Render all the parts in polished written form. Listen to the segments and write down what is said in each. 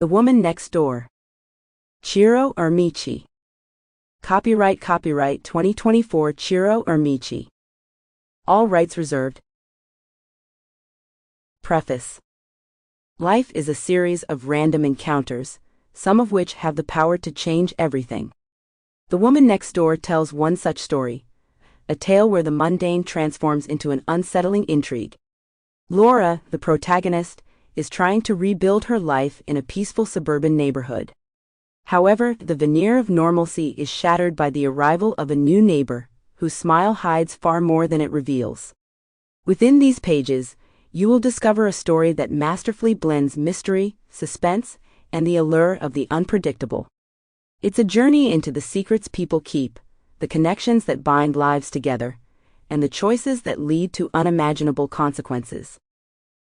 The Woman Next Door. Ciro Irmici. Copyright 2024 Ciro Irmici. All rights reserved. Preface. Life is a series of random encounters, some of which have the power to change everything. The Woman Next Door tells one such story, a tale where the mundane transforms into an unsettling intrigue. Laura, the protagonist, is trying to rebuild her life in a peaceful suburban neighborhood. However, the veneer of normalcy is shattered by the arrival of a new neighbor, whose smile hides far more than it reveals. Within these pages, you will discover a story that masterfully blends mystery, suspense, and the allure of the unpredictable. It's a journey into the secrets people keep, the connections that bind lives together, and the choices that lead to unimaginable consequences.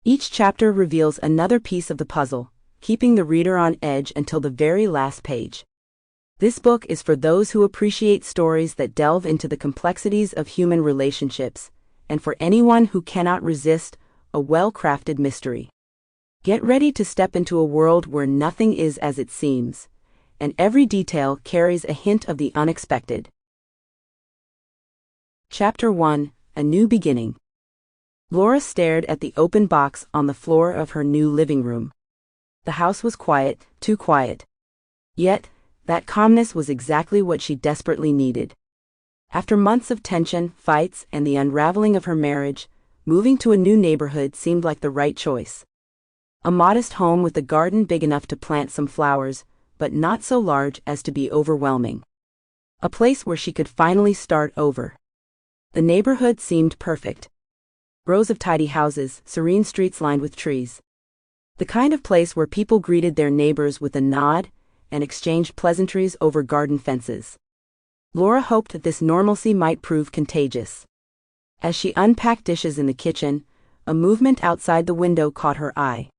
Each chapter reveals another piece of the puzzle, keeping the reader on edge until the very last page. This book is for those who appreciate stories that delve into the complexities of human relationships, and for anyone who cannot resist a well-crafted mystery. Get ready to step into a world where nothing is as it seems, and every detail carries a hint of the unexpected. Chapter 1: A New Beginning. Laura stared at the open box on the floor of her new living room. The house was quiet, too quiet. Yet, that calmness was exactly what she desperately needed. After months of tension, fights, and the unraveling of her marriage, moving to a new neighborhood seemed like the right choice. A modest home with a garden big enough to plant some flowers, but not so large as to be overwhelming. A place where she could finally start over. The neighborhood seemed perfect. Rows of tidy houses, serene streets lined with trees. The kind of place where people greeted their neighbors with a nod and exchanged pleasantries over garden fences. Laura hoped that this normalcy might prove contagious. As she unpacked dishes in the kitchen, a movement outside the window caught her eye.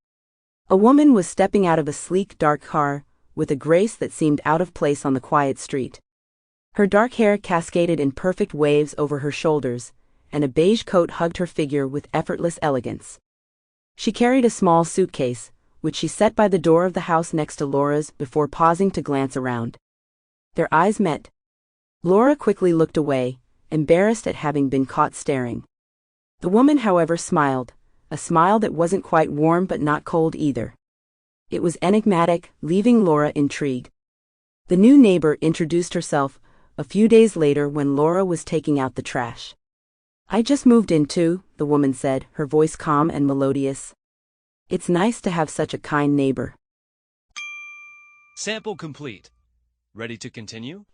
A woman was stepping out of a sleek, dark car, with a grace that seemed out of place on the quiet street. Her dark hair cascaded in perfect waves over her shoulders, and a beige coat hugged her figure with effortless elegance. She carried a small suitcase, which she set by the door of the house next to Laura's before pausing to glance around. Their eyes met. Laura quickly looked away, embarrassed at having been caught staring. The woman, however, smiled, a smile that wasn't quite warm but not cold either. It was enigmatic, leaving Laura intrigued. The new neighbor introduced herself a few days later when Laura was taking out the trash. "I just moved in too," the woman said, her voice calm and melodious. "It's nice to have such a kind neighbor." Sample complete. Ready to continue?